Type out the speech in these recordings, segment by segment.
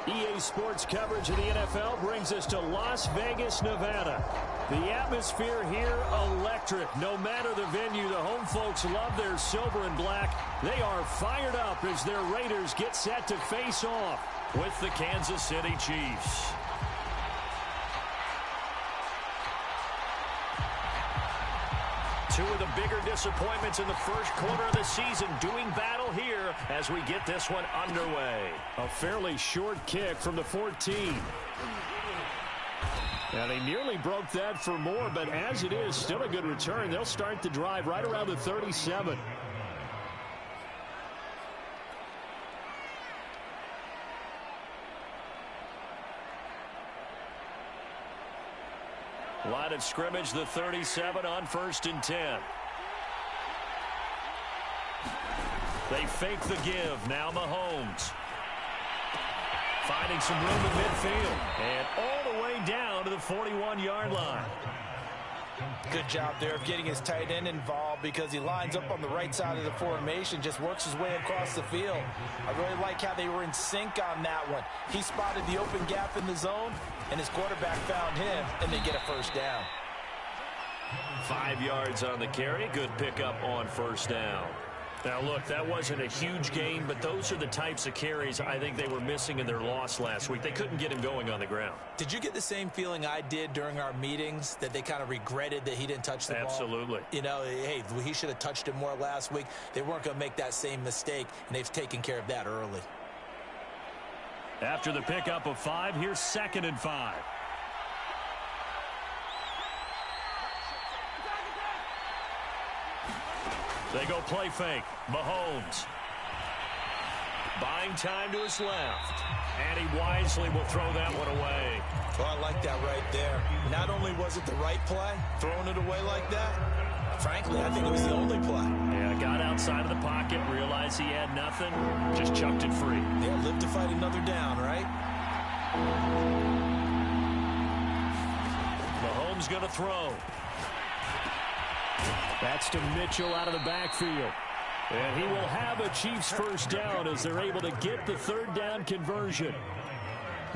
EA Sports coverage of the NFL brings us to Las Vegas, Nevada. The atmosphere here, electric. No matter the venue, the home folks love their silver and black. They are fired up as their Raiders get set to face off with the Kansas City Chiefs. Two of the bigger disappointments in the first quarter of the season doing battle here as we get this one underway. A fairly short kick from the 14. Now, they nearly broke that for more, but as it is, still a good return. They'll start the drive right around the 37. Line of scrimmage, the 37 on 1st and 10. They fake the give. Now Mahomes. Finding some room in midfield. And all the way down to the 41-yard line. Good job there of getting his tight end involved because he lines up on the right side of the formation, just works his way across the field. I really like how they were in sync on that one. He spotted the open gap in the zone, and his quarterback found him, and they get a first down. 5 yards on the carry. Good pickup on first down. Now, look, that wasn't a huge gain, but those are the types of carries I think they were missing in their loss last week. They couldn't get him going on the ground. Did you get the same feeling I did during our meetings, that they kind of regretted that he didn't touch the ball? Absolutely. You know, hey, he should have touched it more last week. They weren't going to make that same mistake, and they've taken care of that early. After the pickup of 5, here's 2nd and 5. They go play fake. Mahomes. Buying time to his left. And he wisely will throw that one away. Oh, I like that right there. Not only was it the right play, throwing it away like that, frankly, I think it was the only play. Yeah, got outside of the pocket, realized he had nothing, just chucked it free. Yeah, live to fight another down, right? Mahomes going to throw. That's to Mitchell out of the backfield. And he will have a Chiefs first down as they're able to get the 3rd down conversion.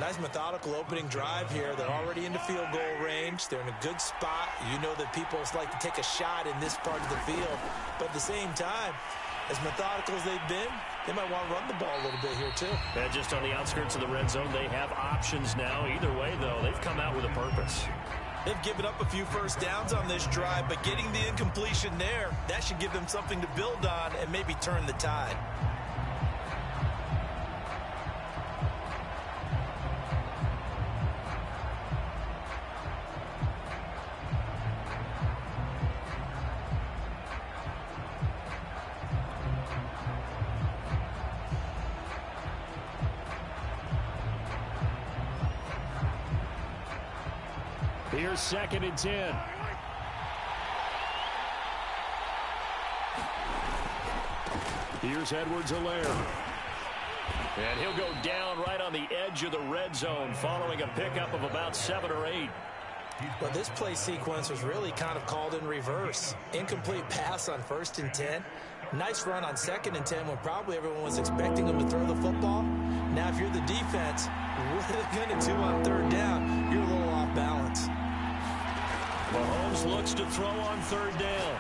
Nice methodical opening drive here. They're already into field goal range. They're in a good spot. You know that people like to take a shot in this part of the field. But at the same time, as methodical as they've been, they might want to run the ball a little bit here too. And just on the outskirts of the red zone, they have options now. Either way, though, they've come out with a purpose. They've given up a few first downs on this drive, but getting the incompletion there, that should give them something to build on and maybe turn the tide. Here's 2nd and 10. Here's Edwards-Helaire. And he'll go down right on the edge of the red zone following a pickup of about 7 or 8. Well, this play sequence was really kind of called in reverse. Incomplete pass on 1st and 10. Nice run on 2nd and 10 when probably everyone was expecting him to throw the football. Now, if you're the defense, what are they going to do on 3rd down? You're a little off balance. Mahomes looks to throw on 3rd down.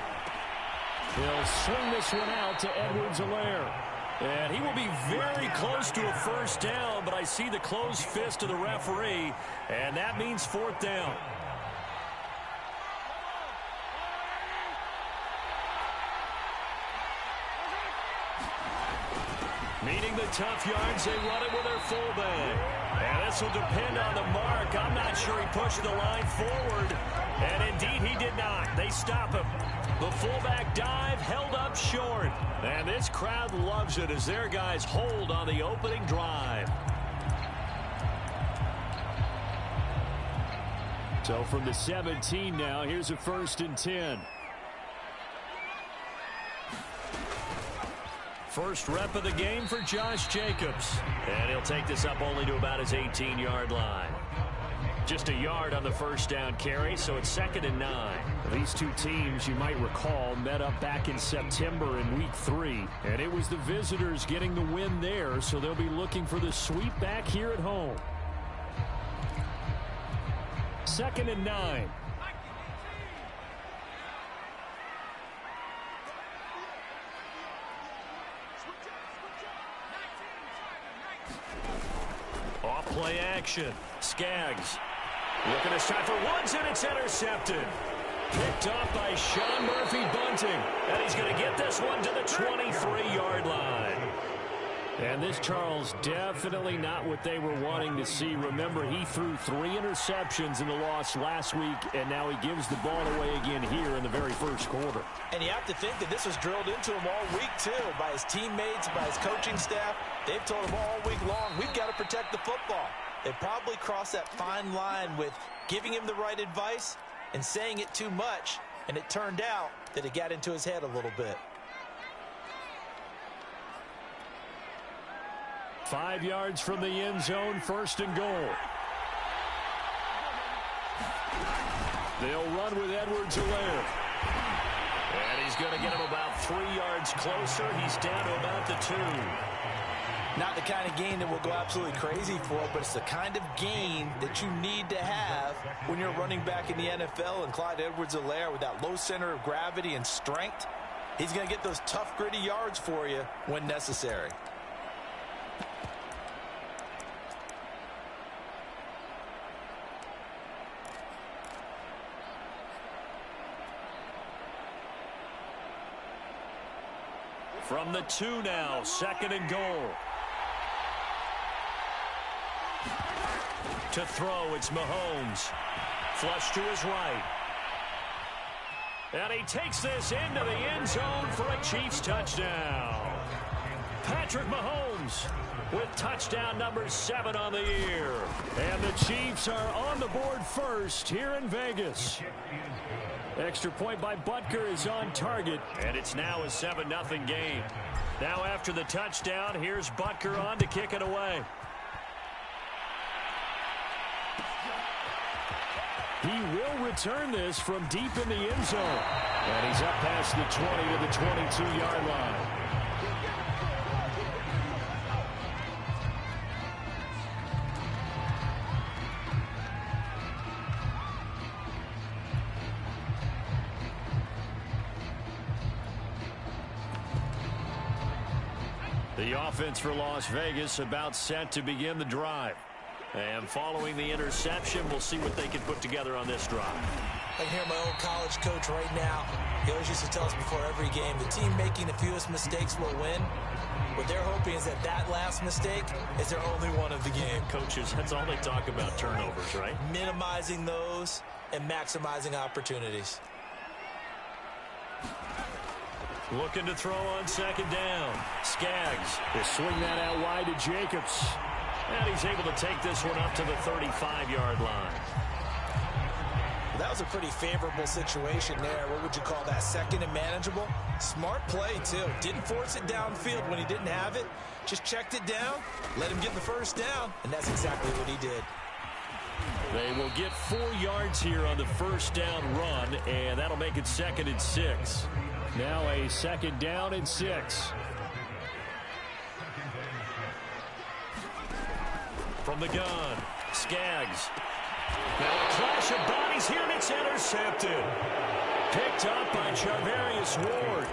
He'll swing this one out to Edwards-Helaire. And he will be very close to a first down, but I see the closed fist of the referee, and that means 4th down. Meeting the tough yards, they run it with their fullback. And this will depend on the mark. I'm not sure he pushed the line forward. And indeed, he did not. They stop him. The fullback dive held up short. And this crowd loves it as their guys hold on the opening drive. So from the 17 now, here's a 1st and 10. First rep of the game for Josh Jacobs. And he'll take this up only to about his 18-yard line. Just a yard on the first down carry, so it's 2nd and 9. These two teams, you might recall, met up back in September in Week 3. And it was the visitors getting the win there, so they'll be looking for the sweep back here at home. 2nd and 9. Off-play action. Skaggs looking to try for Woods, and it's intercepted. Picked off by Sean Murphy-Bunting. And he's going to get this one to the 23-yard line. And this, Charles, definitely not what they were wanting to see. Remember, he threw 3 interceptions in the loss last week, and now he gives the ball away again here in the very first quarter. And you have to think that this was drilled into him all week, too, by his teammates, by his coaching staff. They've told him all week long, we've got to protect the football. They probably crossed that fine line with giving him the right advice and saying it too much, and it turned out that it got into his head a little bit. 5 yards from the end zone, 1st and goal. They'll run with Edwards-Helaire. And he's going to get him about 3 yards closer. He's down to about the 2. Not the kind of gain that will go absolutely crazy for, but it's the kind of gain that you need to have when you're running back in the NFL. And Clyde Edwards-Helaire, with that low center of gravity and strength, he's going to get those tough, gritty yards for you when necessary. From the 2 now, 2nd and goal. To throw, it's Mahomes. Flush to his right. And he takes this into the end zone for a Chiefs touchdown. Patrick Mahomes with touchdown number 7 on the year. And the Chiefs are on the board first here in Vegas. Extra point by Butker is on target. And it's now a 7-0 game. Now after the touchdown, here's Butker on to kick it away. He will return this from deep in the end zone. And he's up past the 20 to the 22-yard line. The offense for Las Vegas about set to begin the drive. And following the interception, we'll see what they can put together on this drive. I can hear my old college coach right now. He always used to tell us before every game, the team making the fewest mistakes will win. What they're hoping is that that last mistake is their only one of the game. Coaches, that's all they talk about, turnovers, right? Minimizing those and maximizing opportunities. Looking to throw on 2nd down. Skaggs. They swing that out wide to Jacobs. And he's able to take this one up to the 35-yard line. Well, that was a pretty favorable situation there. What would you call that? 2nd and manageable? Smart play, too. Didn't force it downfield when he didn't have it. Just checked it down, let him get the first down, and that's exactly what he did. They will get 4 yards here on the first down run, and that'll make it 2nd and 6. Now a 2nd down and 6. From the gun, Skaggs. Now a clash of bodies here, and it's intercepted. Picked up by Charvarius Ward.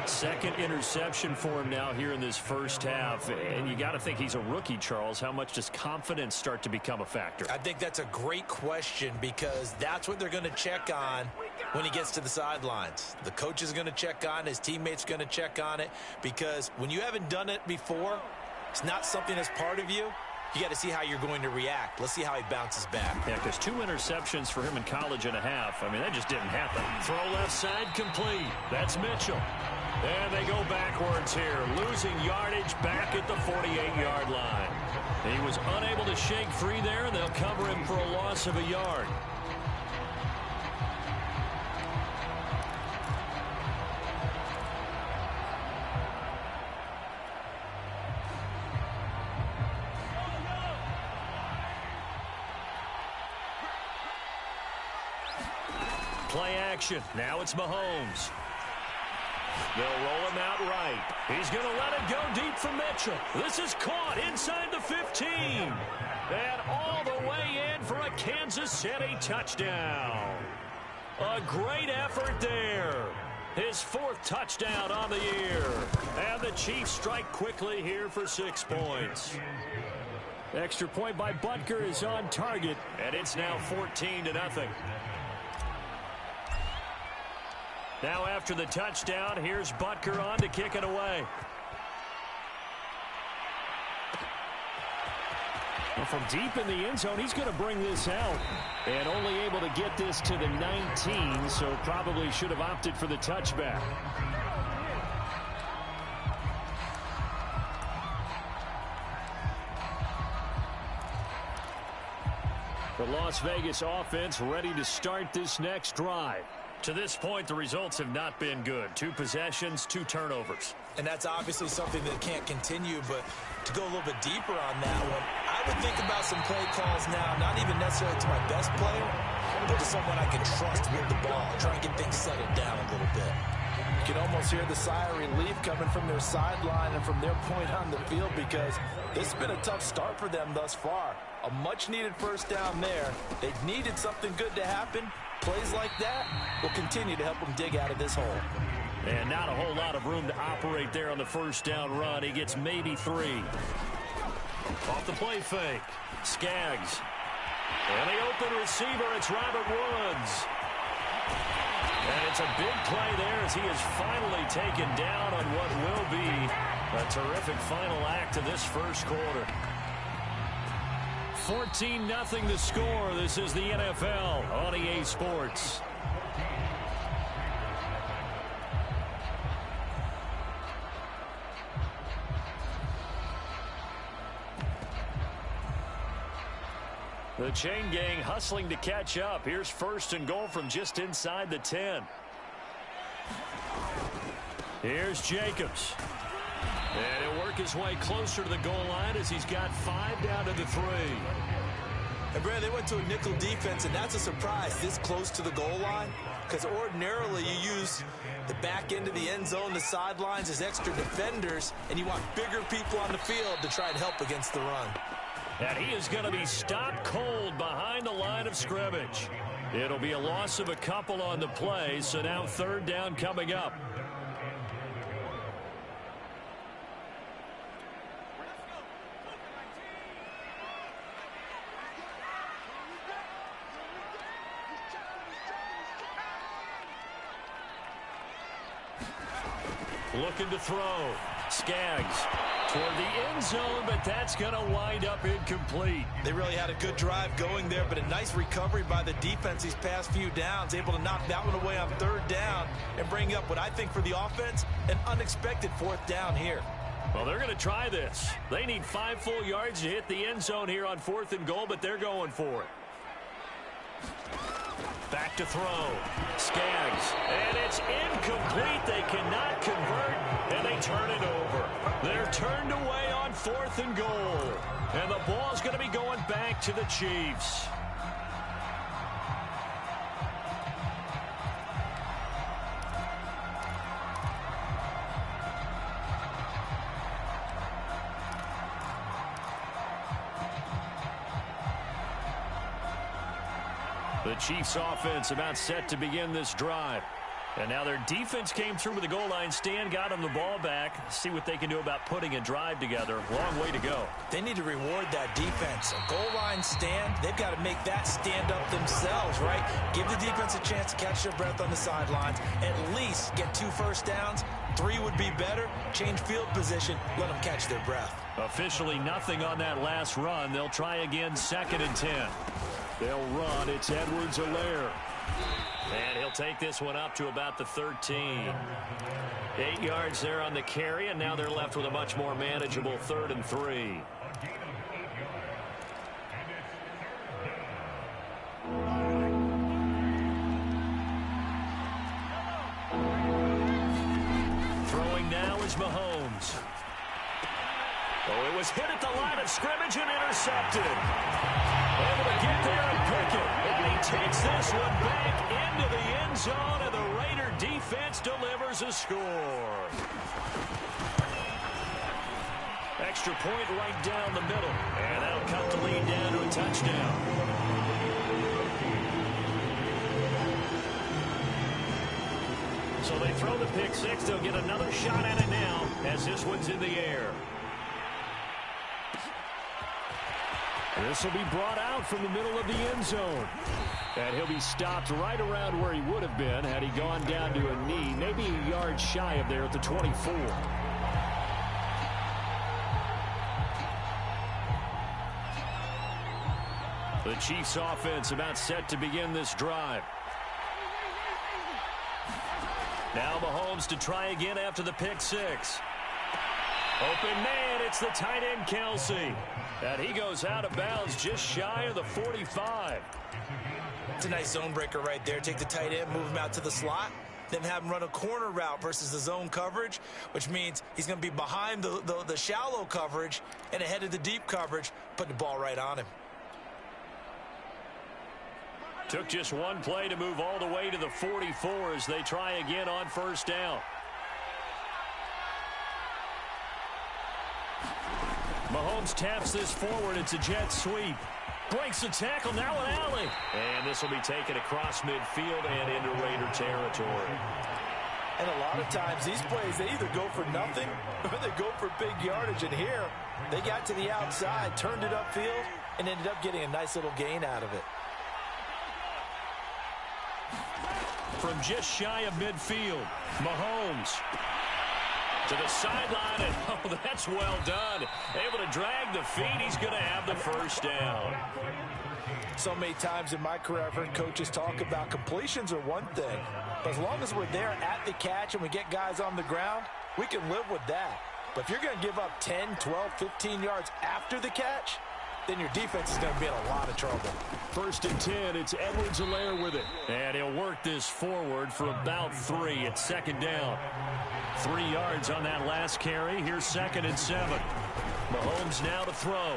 2nd interception for him now here in this first half. And you got to think he's a rookie, Charles. How much does confidence start to become a factor? I think that's a great question because that's what they're going to check on when he gets to the sidelines. The coach is going to check on it. His teammates going to check on it because when you haven't done it before, it's not something that's part of you. You got to see how you're going to react. Let's see how he bounces back. Yeah, because 2 interceptions for him in college and a half. I mean, that just didn't happen. Throw left side complete. That's Mitchell. And they go backwards here, losing yardage back at the 48-yard line. He was unable to shake free there, and they'll cover him for a loss of a yard. Play action. Now it's Mahomes. They'll roll him out right. He's going to let it go deep for Mitchell. This is caught inside the 15. And all the way in for a Kansas City touchdown. A great effort there. His 4th touchdown on the year. And the Chiefs strike quickly here for 6 points. Extra point by Butker is on target. And it's now 14-0. Now after the touchdown, here's Butker on to kick it away. Well, from deep in the end zone, he's going to bring this out. And only able to get this to the 19, so probably should have opted for the touchback. The Las Vegas offense ready to start this next drive. To this point, the results have not been good. 2 possessions, 2 turnovers. And that's obviously something that can't continue, but to go a little bit deeper on that one, I would think about some play calls now, not even necessarily to my best player, but to someone I can trust with the ball, try and get things settled down a little bit. You can almost hear the sigh of relief coming from their sideline and from their point on the field, because this has been a tough start for them thus far. A much-needed first down there. They needed something good to happen. Plays like that will continue to help them dig out of this hole. And not a whole lot of room to operate there on the first down run. He gets maybe 3. Off the play fake. Skaggs. And the open receiver, it's Robert Woods. And it's a big play there as he is finally taken down on what will be a terrific final act of this first quarter. 14-0 the score. This is the NFL on EA Sports. The chain gang hustling to catch up. Here's 1st and goal from just inside the 10. Here's Jacobs. And he'll work his way closer to the goal line as he's got 5 down to the 3. And Brad, they went to a nickel defense, and that's a surprise this close to the goal line, because ordinarily you use the back end of the end zone, the sidelines as extra defenders, and you want bigger people on the field to try and help against the run. And he is going to be stopped cold behind the line of scrimmage. It'll be a loss of a couple on the play, so now 3rd down coming up. Looking to throw. Skaggs toward the end zone, but that's going to wind up incomplete. They really had a good drive going there, but a nice recovery by the defense these past few downs, able to knock that one away on 3rd down and bring up what I think for the offense, an unexpected 4th down here. Well, they're going to try this. They need 5 full yards to hit the end zone here on 4th and goal, but they're going for it. Back to throw. Skaggs. And it's incomplete. They cannot convert, and they turn it over. They're turned away on 4th and goal. And the ball's going to be going back to the Chiefs. The Chiefs offense about set to begin this drive. And now their defense came through with the goal line stand, got them the ball back. See what they can do about putting a drive together. Long way to go. They need to reward that defense. A goal line stand, they've got to make that stand up themselves, right? Give the defense a chance to catch their breath on the sidelines. At least get 2 first downs. 3 would be better. Change field position. Let them catch their breath. Officially nothing on that last run. They'll try again 2nd and 10. They'll run. It's Edwards-Helaire. And he'll take this one up to about the 13. 8 yards there on the carry, and now they're left with a much more manageable 3rd and 3. Throwing now is Mahomes. Oh, it was hit at the line of scrimmage and intercepted. Able to get there and pick it. And he takes this one back into the end zone, and the Raider defense delivers a score. Extra point right down the middle, and that'll cut the lead down to a touchdown. So they throw the pick six. They'll get another shot at it now as this one's in the air. This will be brought out from the middle of the end zone. And he'll be stopped right around where he would have been had he gone down to a knee, maybe a yard shy of there at the 24. The Chiefs offense about set to begin this drive. Now Mahomes to try again after the pick six. Open man, it's the tight end Kelsey. And he goes out of bounds just shy of the 45. It's a nice zone breaker right there. Take the tight end, move him out to the slot, then have him run a corner route versus the zone coverage, which means he's going to be behind the shallow coverage and ahead of the deep coverage, putting the ball right on him. Took just one play to move all the way to the 44 as they try again on first down. Mahomes taps this forward. It's a jet sweep. Breaks the tackle. Now an alley. And this will be taken across midfield and into Raider territory. And a lot of times these plays, they either go for nothing or they go for big yardage. And here, they got to the outside, turned it upfield, and ended up getting a nice little gain out of it. From just shy of midfield, Mahomes to the sideline, and oh, that's well done. Able to drag the feet. He's going to have the first down. So many times in my career, I've heard coaches talk about completions are one thing. But as long as we're there at the catch and we get guys on the ground, we can live with that. But if you're going to give up 10, 12, 15 yards after the catch, then your defense is going to be in a lot of trouble. 1st and 10, it's Edwards-Helaire with it. And he'll work this forward for about 3. It's 2nd down. 3 yards on that last carry. Here's 2nd and 7. Mahomes now to throw.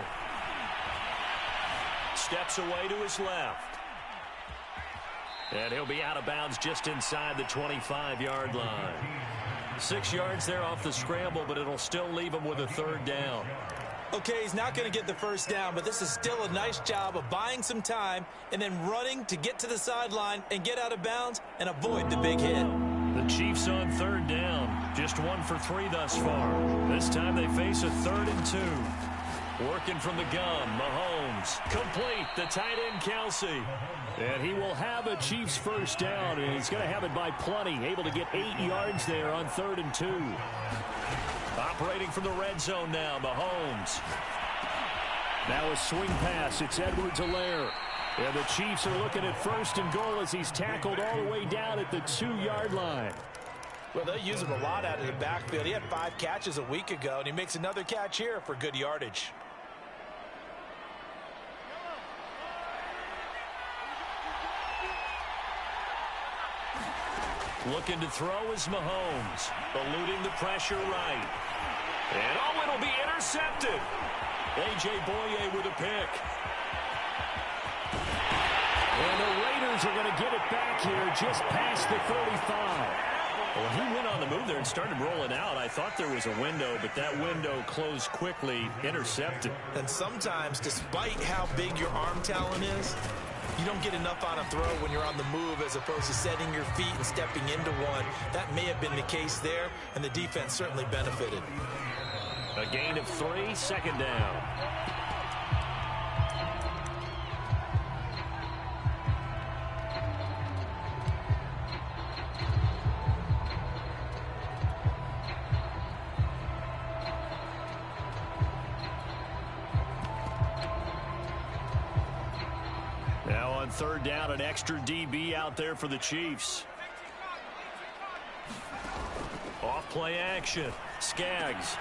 Steps away to his left. And he'll be out of bounds just inside the 25-yard line. 6 yards there off the scramble, but it'll still leave him with a 3rd down. Okay, he's not going to get the first down, but this is still a nice job of buying some time and then running to get to the sideline and get out of bounds and avoid the big hit. The Chiefs on 3rd down. Just 1 for 3 thus far. This time they face a 3rd and 2. Working from the gun, Mahomes. Complete, the tight end Kelsey. And he will have a Chiefs first down, and he's going to have it by plenty. Able to get 8 yards there on 3rd and 2. Operating from the red zone now, Mahomes. Now a swing pass. It's Edwards-Helaire. And the Chiefs are looking at 1st and goal as he's tackled all the way down at the 2-yard line. Well, they use him a lot out of the backfield. He had 5 catches a week ago, and he makes another catch here for good yardage. Looking to throw is Mahomes. Eluding the pressure right. And oh, it'll be intercepted. A.J. Boye with a pick. And the Raiders are going to get it back here just past the 35. Well, he went on the move there and started rolling out. I thought there was a window, but that window closed quickly, intercepted. And sometimes, despite how big your arm talent is, you don't get enough on a throw when you're on the move as opposed to setting your feet and stepping into one. That may have been the case there, and the defense certainly benefited. A gain of 3, 2nd down. Now on 3rd down, an extra DB out there for the Chiefs. Off play action. Skaggs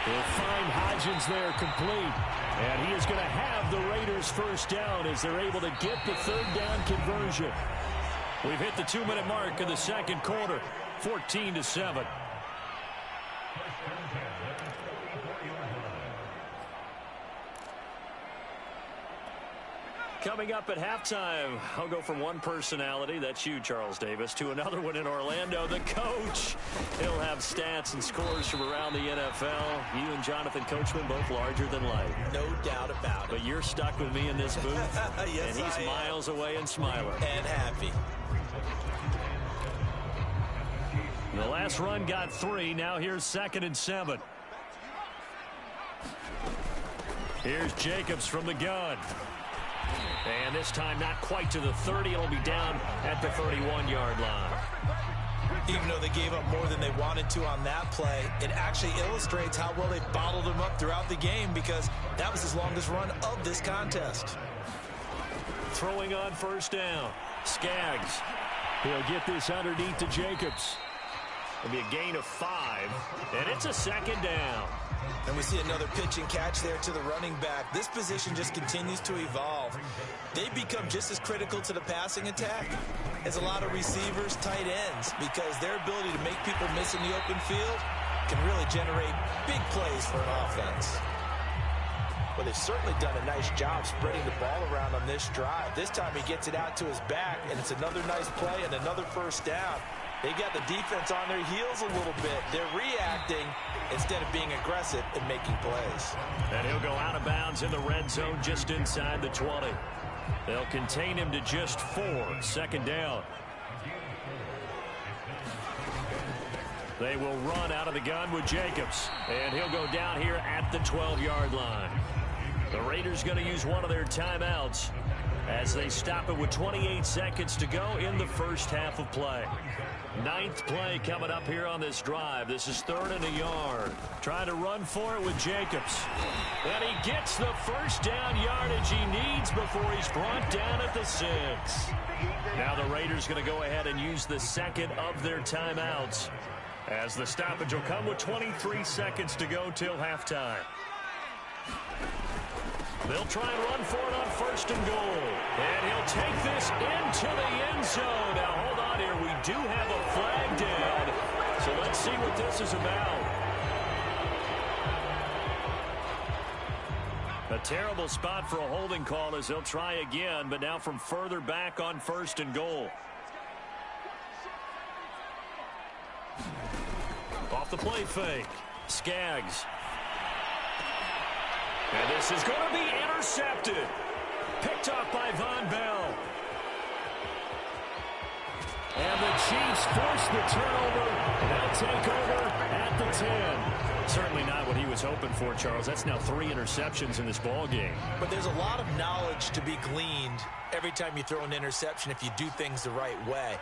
will find Hodgins there complete. And he is going to have the Raiders first down as they're able to get the 3rd down conversion. We've hit the 2-minute mark of the 2nd quarter. 14-7. Coming up at halftime, I'll go from one personality, that's you, Charles Davis, to another one in Orlando, the coach. He'll have stats and scores from around the NFL. You and Jonathan Coachman both larger than life. No doubt about it. But you're stuck with me in this booth, yes, and he's miles away and smiling. And happy. The last run got 3. Now here's 2nd and 7. Here's Jacobs from the gun. And this time not quite to the 30. It'll be down at the 31-yard line. Even though they gave up more than they wanted to on that play, it actually illustrates how well they bottled him up throughout the game, because that was his longest run of this contest. Throwing on 1st down. Skaggs. He'll get this underneath to Jacobs. It'll be a gain of 5. And it's a 2nd down. And we see another pitch and catch there to the running back. This position just continues to evolve. They become just as critical to the passing attack as a lot of receivers, tight ends, because their ability to make people miss in the open field can really generate big plays for an offense. Well, they've certainly done a nice job spreading the ball around on this drive. This time he gets it out to his back, and it's another nice play and another 1st down. They got the defense on their heels a little bit. They're reacting instead of being aggressive and making plays. And he'll go out of bounds in the red zone just inside the 20. They'll contain him to just 4. 2nd down. They will run out of the gun with Jacobs. And he'll go down here at the 12-yard line. The Raiders going to use one of their timeouts as they stop it with 28 seconds to go in the first half of play. 9th play coming up here on this drive. This is 3rd and a yard. Trying to run for it with Jacobs. And he gets the 1st down yardage he needs before he's brought down at the 6. Now the Raiders going to go ahead and use the 2nd of their timeouts, as the stoppage will come with 23 seconds to go till halftime. They'll try and run for it on 1st and goal. And he'll take this into the end zone. Now, hold on here. We do have a flag down. So let's see what this is about. A terrible spot for a holding call as they'll try again, but now from further back on 1st and goal. Off the play fake. Skaggs. And this is going to be intercepted. Picked off by Von Bell. And the Chiefs force the turnover. They'll take over at the 10. Certainly not what he was hoping for, Charles. That's now 3 interceptions in this ball game. But there's a lot of knowledge to be gleaned every time you throw an interception if you do things the right way.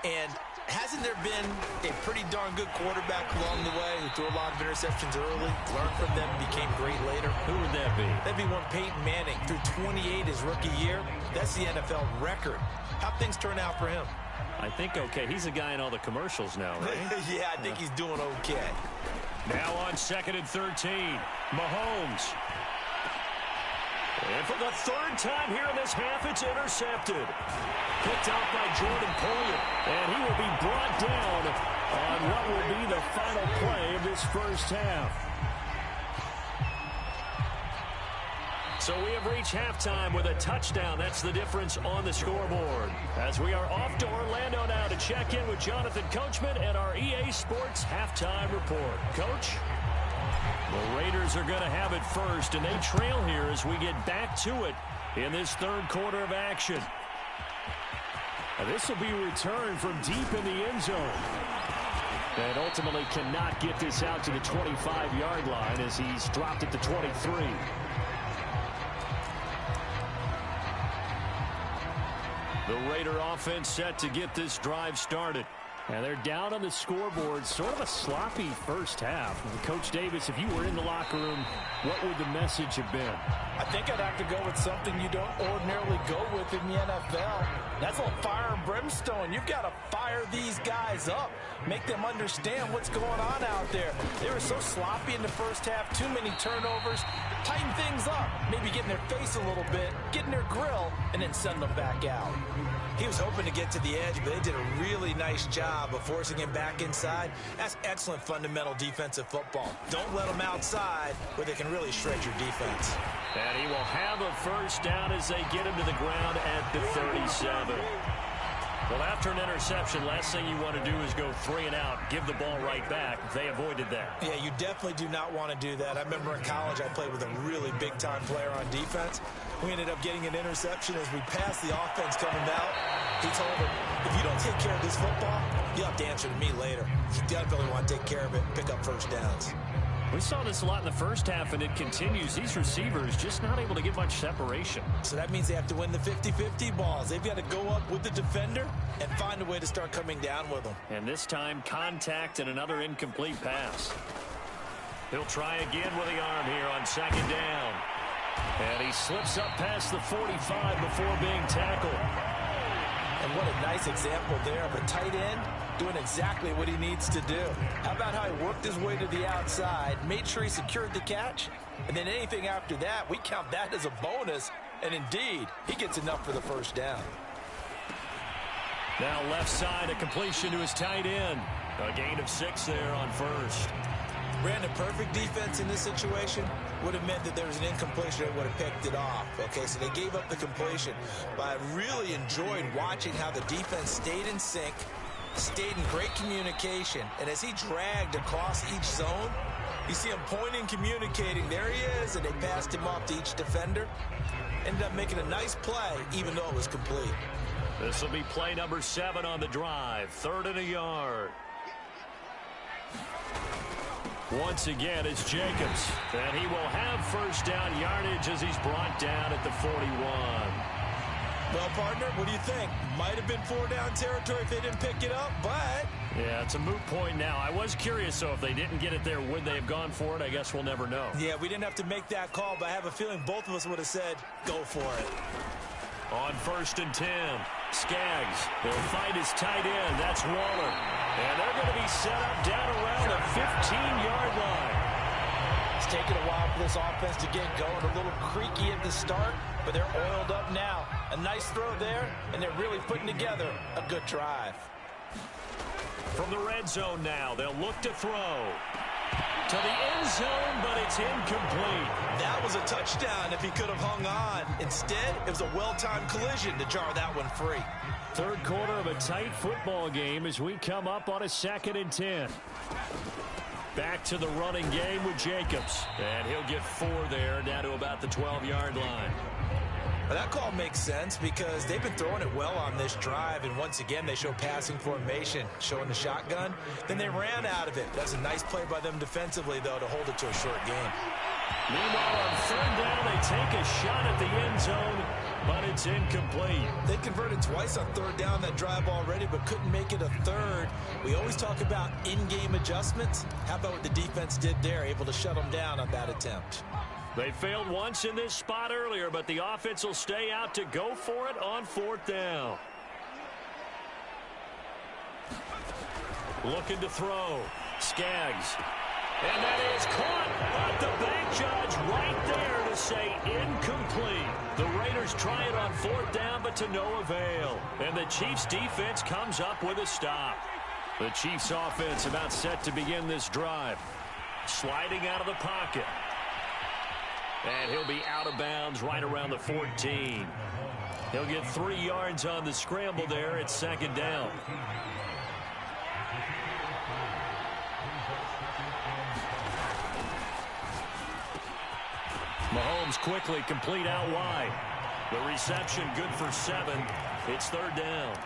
And hasn't there been a pretty darn good quarterback along the way who threw a lot of interceptions early, learned from them, became great later? Who would that be? That'd be one Peyton Manning. Threw 28 his rookie year. That's the NFL record. How'd things turn out for him? I think okay. He's a guy in all the commercials now, right? Yeah, I think he's doing okay. Now on 2nd and 13, Mahomes. And for the 3rd time here in this half, it's intercepted. Picked out by Jordan Poyer. And he will be brought down on what will be the final play of this first half. So we have reached halftime with a touchdown. That's the difference on the scoreboard. As we are off to Orlando now to check in with Jonathan Coachman and our EA Sports Halftime Report. Coach? The Raiders are going to have it first, and they trail here as we get back to it in this 3rd quarter of action. And this will be returned from deep in the end zone. And ultimately cannot get this out to the 25-yard line as he's dropped at the 23. The Raider offense set to get this drive started. And they're down on the scoreboard. Sort of a sloppy first half. Coach Davis, if you were in the locker room, what would the message have been? I think I'd have to go with something you don't ordinarily go with in the NFL. That's a fire and brimstone. You've got to fire these guys up. Make them understand what's going on out there. They were so sloppy in the first half. Too many turnovers. Tighten things up. Maybe get in their face a little bit. Get in their grill. And then send them back out. He was hoping to get to the edge, but they did a really nice job of forcing him back inside. That's excellent fundamental defensive football. Don't let them outside where they can really shred your defense. And he will have a first down as they get him to the ground at the 37. Well, after an interception, last thing you want to do is go 3 and out, give the ball right back. They avoided that. Yeah, you definitely do not want to do that. I remember in college I played with a really big-time player on defense. We ended up getting an interception as we passed the offense coming out. He told him, if you don't take care of this football, you'll have to answer to me later. You definitely want to take care of it and pick up first downs. We saw this a lot in the first half, and it continues. These receivers just not able to get much separation. So that means they have to win the 50-50 balls. They've got to go up with the defender and find a way to start coming down with them. And this time, contact and another incomplete pass. He'll try again with the arm here on second down. And he slips up past the 45 before being tackled. And what a nice example there of a tight end doing exactly what he needs to do. How about how he worked his way to the outside, made sure he secured the catch, and then anything after that, we count that as a bonus. And indeed, he gets enough for the first down. Now left side, a completion to his tight end. A gain of 6 there on first. Brandon, perfect defense in this situation would have meant that there was an incompletion that would have picked it off. Okay, so they gave up the completion. But I really enjoyed watching how the defense stayed in sync, stayed in great communication, and as he dragged across each zone, you see him pointing, communicating. There he is, and they passed him off to each defender. Ended up making a nice play, even though it was complete. This will be play number 7 on the drive. 3rd and a yard. Once again, it's Jacobs. And he will have first down yardage as he's brought down at the 41. Well, partner, what do you think? Might have been 4-down territory if they didn't pick it up, but... Yeah, it's a moot point now. I was curious, so if they didn't get it there, would they have gone for it? I guess we'll never know. Yeah, we didn't have to make that call, but I have a feeling both of us would have said, go for it. On 1st and 10, Skaggs. He'll fight his tight end. That's Waller. And they're going to be set up down around the 15-yard line. It's taken a while for this offense to get going. A little creaky at the start, but they're oiled up now. A nice throw there, and they're really putting together a good drive. From the red zone now, they'll look to throw. To the end zone, but it's incomplete. That was a touchdown if he could have hung on. Instead, it was a well-timed collision to jar that one free. 3rd quarter of a tight football game as we come up on a 2nd and 10. Back to the running game with Jacobs. And he'll get 4 there, down to about the 12-yard line. Well, that call makes sense because they've been throwing it well on this drive, and once again they show passing formation, showing the shotgun. Then they ran out of it. That's a nice play by them defensively, though, to hold it to a short game. Meanwhile, on 3rd down, they take a shot at the end zone, but it's incomplete. They converted twice on 3rd down that drive already, but couldn't make it a 3rd. We always talk about in-game adjustments. How about what the defense did there, able to shut them down on that attempt? They failed once in this spot earlier, but the offense will stay out to go for it on 4th down. Looking to throw. Skaggs. And that is caught. But the bank judge right there to say incomplete. The Raiders try it on 4th down, but to no avail. And the Chiefs defense comes up with a stop. The Chiefs offense about set to begin this drive. Sliding out of the pocket. And he'll be out of bounds right around the 14. He'll get 3 yards on the scramble there at 2nd down. Mahomes quickly complete out wide. The reception good for 7. It's 3rd down.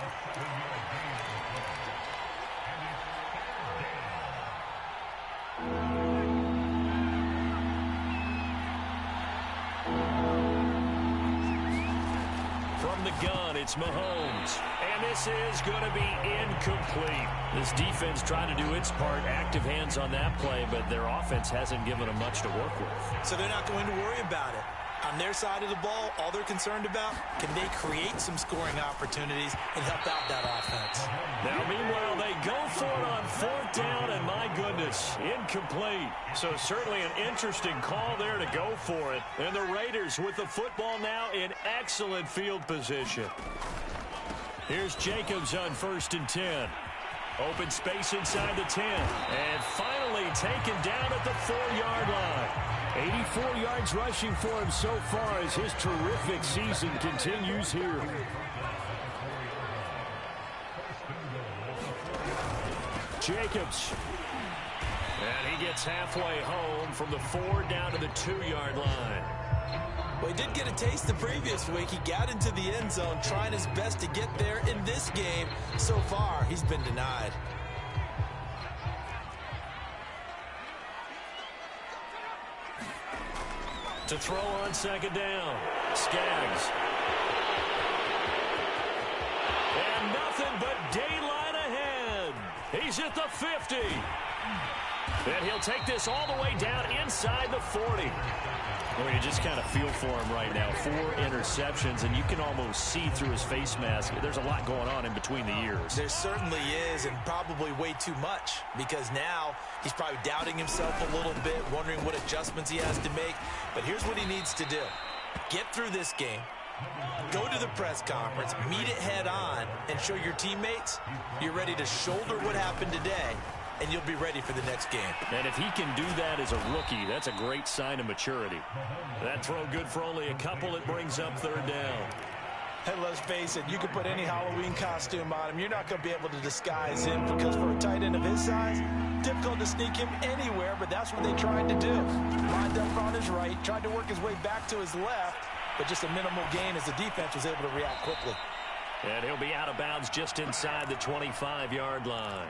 Gun, it's Mahomes. And this is going to be incomplete. This defense trying to do its part, active hands on that play, but their offense hasn't given them much to work with. So they're not going to worry about it. On their side of the ball, all they're concerned about, can they create some scoring opportunities and help out that offense? Now, meanwhile, they go for it on 4th down, and my goodness, incomplete. So certainly an interesting call there to go for it. And the Raiders with the football now in excellent field position. Here's Jacobs on 1st and 10. Open space inside the 10. And finally taken down at the 4-yard line. 84 yards rushing for him so far as his terrific season continues here. Jacobs. And he gets halfway home from the 4 down to the 2-yard line. Well, he did get a taste the previous week. He got into the end zone trying his best to get there in this game. So far, he's been denied. To throw on 2nd down. Skaggs. And nothing but daylight ahead. He's at the 50. And he'll take this all the way down inside the 40. Well, you just kind of feel for him right now. 4 interceptions, and you can almost see through his face mask. There's a lot going on in between the ears. There certainly is, and probably way too much, because now he's probably doubting himself a little bit, wondering what adjustments he has to make. But here's what he needs to do. Get through this game, go to the press conference, meet it head on, and show your teammates you're ready to shoulder what happened today, and you'll be ready for the next game. And if he can do that as a rookie, that's a great sign of maturity. That throw good for only a couple. It brings up 3rd down. Hey, let's face it, you can put any Halloween costume on him. You're not going to be able to disguise him, because for a tight end of his size, difficult to sneak him anywhere, but that's what they tried to do. Lined up on his right, tried to work his way back to his left, but just a minimal gain as the defense was able to react quickly. And he'll be out of bounds just inside the 25-yard line.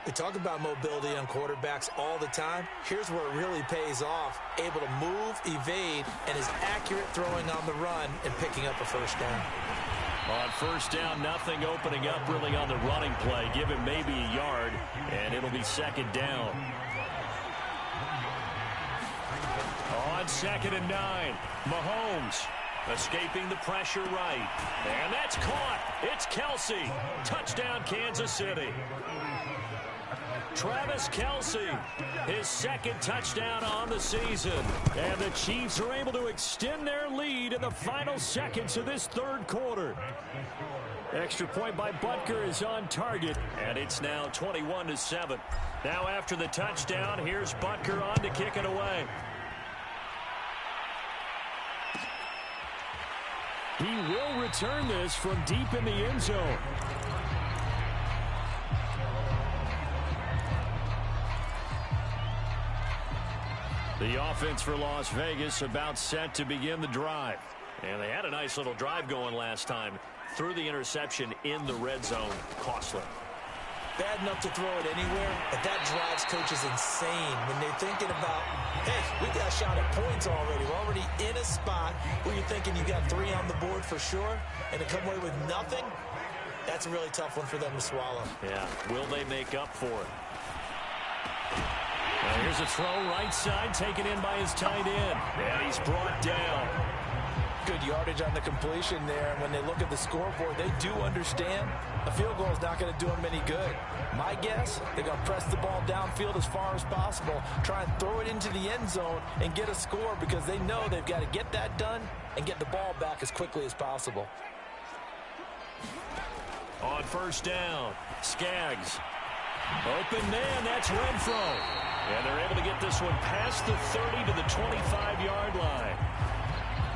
We talk about mobility on quarterbacks all the time. Here's where it really pays off. Able to move, evade, and is accurate throwing on the run and picking up a 1st down. On 1st down, nothing opening up really on the running play. Give him maybe a yard, and it'll be 2nd down. On 2nd and 9, Mahomes escaping the pressure right. And that's caught. It's Kelce. Touchdown, Kansas City. Travis Kelce, his 2nd touchdown on the season. And the Chiefs are able to extend their lead in the final seconds of this 3rd quarter. Extra point by Butker is on target, and it's now 21-7. Now after the touchdown, here's Butker on to kick it away. He will return this from deep in the end zone. The offense for Las Vegas about set to begin the drive. And they had a nice little drive going last time. Threw the interception in the red zone. Costly. Bad enough to throw it anywhere, but that drives coaches insane when they're thinking about, hey, we got a shot at points already. We're already in a spot where you're thinking you got 3 on the board for sure, and to come away with nothing, that's a really tough one for them to swallow. Yeah, will they make up for it? Now here's a throw right side taken in by his tight end. And he's brought down. Good yardage on the completion there. And when they look at the scoreboard, they do understand a field goal is not going to do them any good. My guess, they're going to press the ball downfield as far as possible, try and throw it into the end zone and get a score, because they know they've got to get that done and get the ball back as quickly as possible. On 1st down, Skaggs. Open man, that's Renfro. And they're able to get this one past the 30 to the 25-yard line.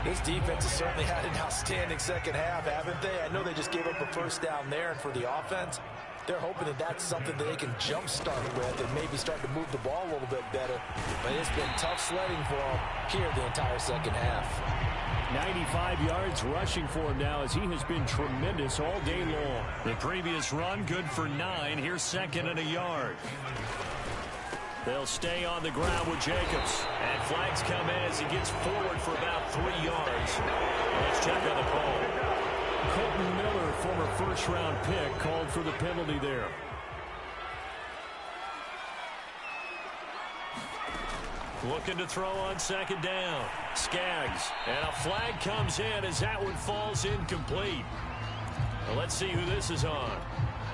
This defense has certainly had an outstanding second half, haven't they? I know they just gave up a 1st down there, and for the offense, they're hoping that that's something that they can jumpstart with and maybe start to move the ball a little bit better. But it's been tough sledding for them here the entire second half. 95 yards rushing for him now, as he has been tremendous all day long. The previous run good for 9. Here's 2nd and a yard. They'll stay on the ground with Jacobs. And flags come in as he gets forward for about 3 yards. Let's check on the call. Colton Miller, former 1st-round pick, called for the penalty there. Looking to throw on 2nd down. Skaggs. And a flag comes in as that one falls incomplete. Well, let's see who this is on.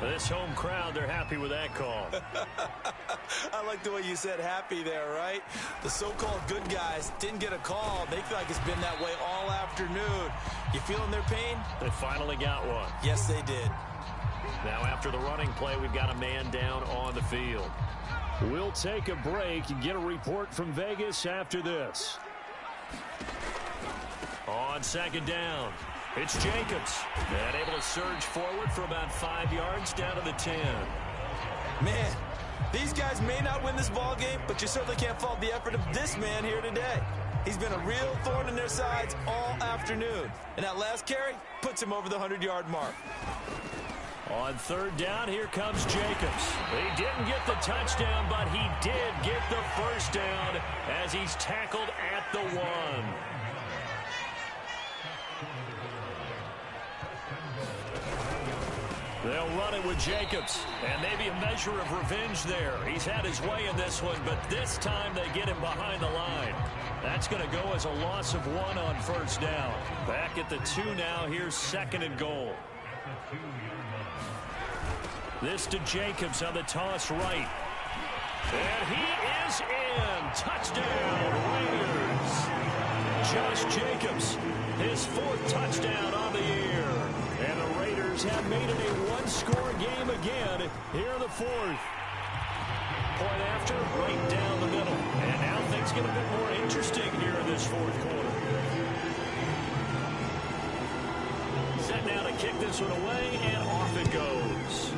This home crowd, they're happy with that call. I like the way you said happy there, right? The so-called good guys didn't get a call. They feel like it's been that way all afternoon. You feeling their pain? They finally got one. Yes, they did. Now after the running play, we've got a man down on the field. We'll take a break and get a report from Vegas after this. On second down, it's Jacobs. And able to surge forward for about 5 yards down to the 10. Man, these guys may not win this ball game, but you certainly can't fault the effort of this man here today. He's been a real thorn in their sides all afternoon. And that last carry puts him over the 100-yard mark. On third down, here comes Jacobs. He didn't get the touchdown, but he did get the first down as he's tackled at the 1. They'll run it with Jacobs, and maybe a measure of revenge there. He's had his way in this one, but this time they get him behind the line. That's going to go as a loss of 1 on first down. Back at the 2 now. Here's second and goal. This to Jacobs on the toss right. And he is in. Touchdown, Raiders. Josh Jacobs, his 4th touchdown on the year. And the Raiders have made it a one-score game again here in the 4th. Point after, right down the middle. And now things get a bit more interesting here in this 4th quarter. Set now to kick this one away, and off it goes.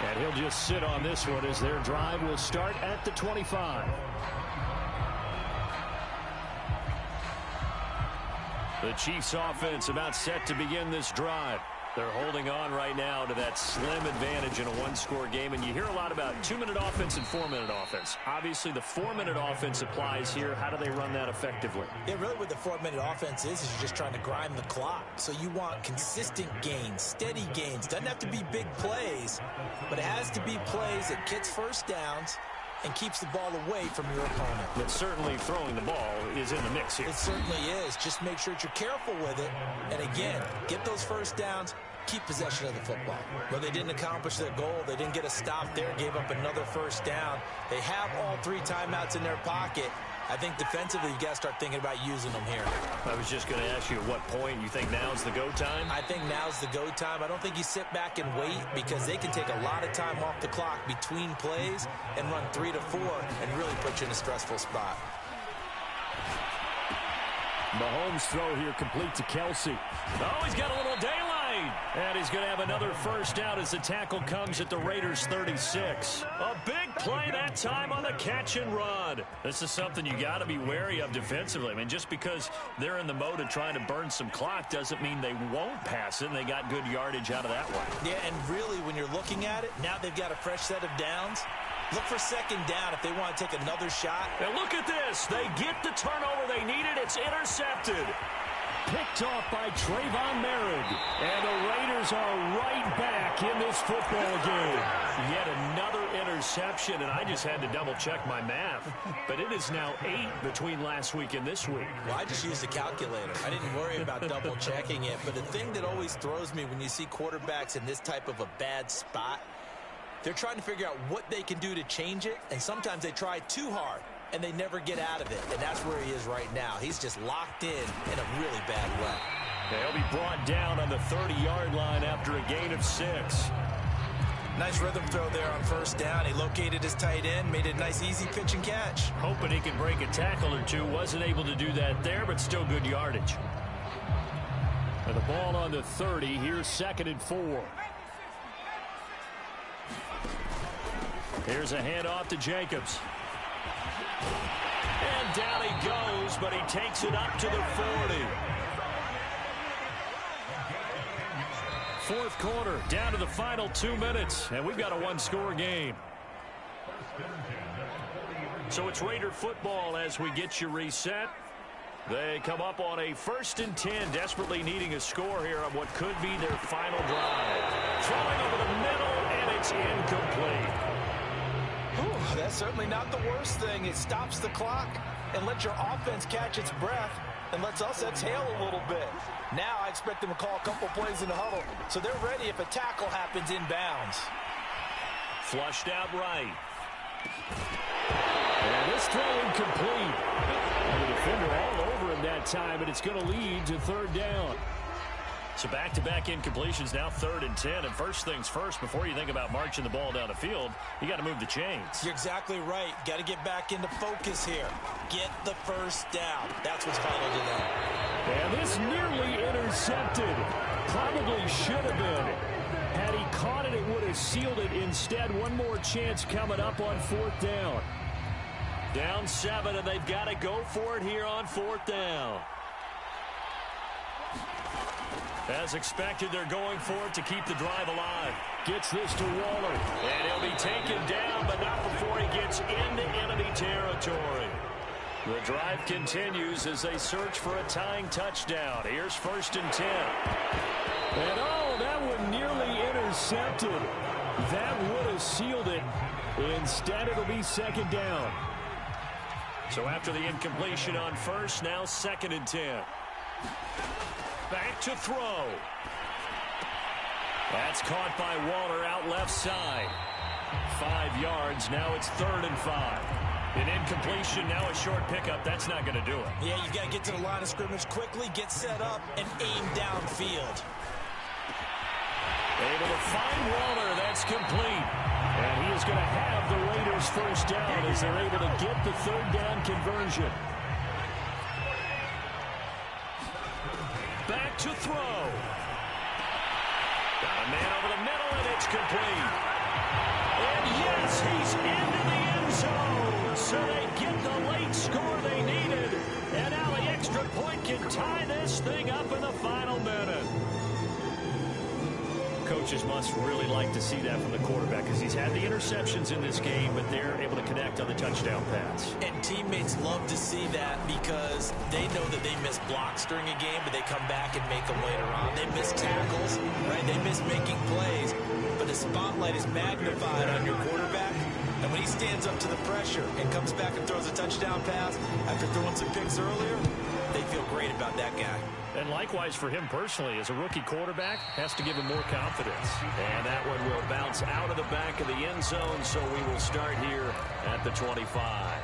And he'll just sit on this one as their drive will start at the 25. The Chiefs offense about set to begin this drive. They're holding on right now to that slim advantage in a one-score game. And you hear a lot about 2-minute offense and 4-minute offense. Obviously, the 4-minute offense applies here. How do they run that effectively? Yeah, really what the 4-minute offense is you're just trying to grind the clock. So you want consistent gains, steady gains. Doesn't have to be big plays, but it has to be plays that gets first downs and keeps the ball away from your opponent. But certainly throwing the ball is in the mix here. It certainly is. Just make sure that you're careful with it. And again, get those first downs, keep possession of the football. Well, they didn't accomplish their goal. They didn't get a stop there, gave up another first down. They have all 3 timeouts in their pocket. I think defensively, you've got to start thinking about using them here. I was just going to ask you at what point you think now's the go time? I think now's the go time. I don't think you sit back and wait because they can take a lot of time off the clock between plays and run 3 to 4 and really put you in a stressful spot. Mahomes' throw here complete to Kelsey. Oh, he's got a little daylight. And he's going to have another first down as the tackle comes at the Raiders' 36. A big play that time on the catch and run. This is something you got to be wary of defensively. I mean, just because they're in the mode of trying to burn some clock doesn't mean they won't pass it, and they got good yardage out of that one. Yeah, and really, when you're looking at it, now they've got a fresh set of downs. Look for second down if they want to take another shot. And look at this. They get the turnover they needed. It's intercepted. Picked off by Trayvon Merritt. And the Raiders are right back in this football game. Yet another interception, and I just had to double-check my math. But it is now 8 between last week and this week. Well, I just used a calculator. I didn't worry about double-checking it. But the thing that always throws me when you see quarterbacks in this type of a bad spot, they're trying to figure out what they can do to change it, and sometimes they try too hard, and they never get out of it, and that's where he is right now. He's just locked in a really bad way. They'll be brought down on the 30-yard line after a gain of 6. Nice rhythm throw there on first down. He located his tight end, made a nice easy pitch and catch. Hoping he can break a tackle or two. Wasn't able to do that there, but still good yardage. And the ball on the 30. Here's second and 4. Here's a handoff to Jacobs. And down he goes, but he takes it up to the 40. Fourth quarter, down to the final 2 minutes, and we've got a one-score game. So it's Raider football as we get you reset. They come up on a 1st and 10, desperately needing a score here on what could be their final drive. Throwing over the middle, and it's incomplete. That's certainly not the worst thing. It stops the clock and lets your offense catch its breath and lets us exhale a little bit. Now I expect them to call a couple plays in the huddle, so they're ready if a tackle happens inbounds. Flushed out right. And this throw incomplete. And the defender all over him that time, and it's going to lead to third down. So back-to-back incompletions, now 3rd and 10. And first things first, before you think about marching the ball down the field, you got to move the chains. You're exactly right. Got to get back into focus here. Get the first down. That's what's vital to them. And this nearly intercepted. Probably should have been. Had he caught it, it would have sealed it. Instead, one more chance coming up on 4th down. Down 7, and they've got to go for it here on 4th down. As expected, they're going for it to keep the drive alive. Gets this to Waller. And he'll be taken down, but not before he gets into enemy territory. The drive continues as they search for a tying touchdown. Here's 1st and 10. And oh, that one nearly intercepted. That would have sealed it. Instead, it'll be 2nd down. So after the incompletion on 1st, now 2nd and 10. Back to throw. That's caught by Waller out left side. 5 yards. Now it's 3rd and 5. An incompletion, now a short pickup. That's not going to do it. Yeah, you've got to get to the line of scrimmage quickly, get set up, and aim downfield. Able to find Waller. That's complete. And he is going to have the Raiders first down as they're able to get the 3rd down conversion. Back to throw. Got a man over the middle, and it's complete. And yes, he's into the end zone. So they get the late score they needed. And now the extra point can tie this thing up in the final minute. Coaches must really like to see that from the quarterback because he's had the interceptions in this game, but they're able to connect on the touchdown pass. And teammates love to see that because they know that they miss blocks during a game, but they come back and make them later on. They miss tackles, right? They miss making plays, but the spotlight is magnified on your quarterback. And when he stands up to the pressure and comes back and throws a touchdown pass after throwing some picks earlier, they feel great about that guy. And likewise for him personally, as a rookie quarterback, has to give him more confidence. And that one will bounce out of the back of the end zone, so we will start here at the 25.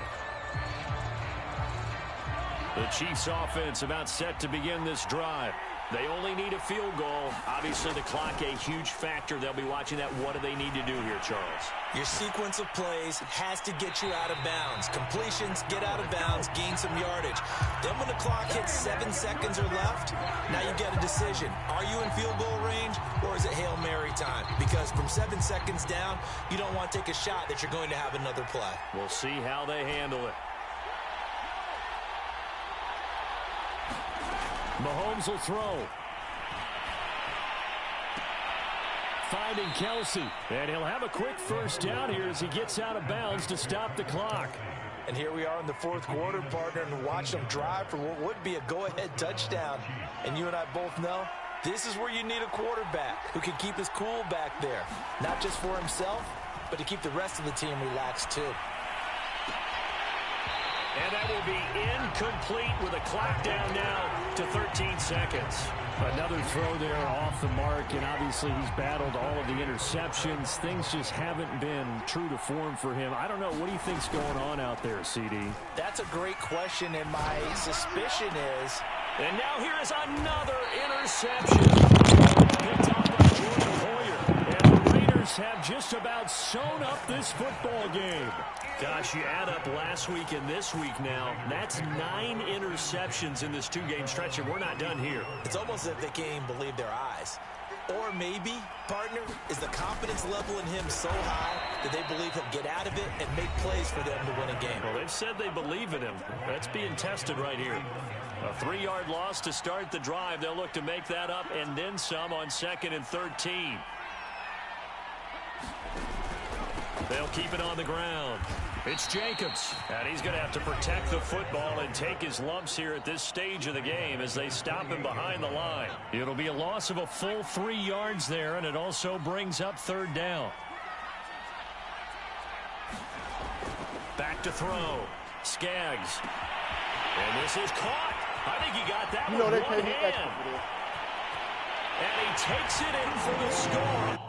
The Chiefs offense about set to begin this drive. They only need a field goal. Obviously, the clock a huge factor. They'll be watching that. What do they need to do here, Charles? Your sequence of plays has to get you out of bounds. Completions, get out of bounds, gain some yardage. Then when the clock hits 7 seconds or left, now you get a decision. Are you in field goal range, or is it Hail Mary time? Because from 7 seconds down, you don't want to take a shot that you're going to have another play. We'll see how they handle it. Mahomes will throw. Finding Kelsey. And he'll have a quick first down here as he gets out of bounds to stop the clock. And here we are in the 4th quarter, partner, and watch them drive for what would be a go-ahead touchdown. And you and I both know this is where you need a quarterback who can keep his cool back there. Not just for himself, but to keep the rest of the team relaxed too. And that will be incomplete with a clock down now to 13 seconds. Another throw there off the mark, and obviously he's battled all of the interceptions. Things just haven't been true to form for him. I don't know. What do you think's going on out there, CD? That's a great question, and my suspicion is... And now here is another interception. Picked off by Jordan Poyer. And the Raiders have just about sewn up this football game. Gosh, you add up last week and this week now, that's 9 interceptions in this 2-game stretch, and we're not done here. It's almost as if they can't even believe their eyes. Or maybe, partner, is the confidence level in him so high that they believe he'll get out of it and make plays for them to win a game. Well, they've said they believe in him. That's being tested right here. A 3-yard loss to start the drive. They'll look to make that up and then some on 2nd and 13. They'll keep it on the ground. It's Jacobs, and he's going to have to protect the football and take his lumps here at this stage of the game as they stop him behind the line. It'll be a loss of a full 3 yards there, and it also brings up 3rd down. Back to throw. Skaggs. And this is caught. I think he got that with one hand. And he takes it in for the score.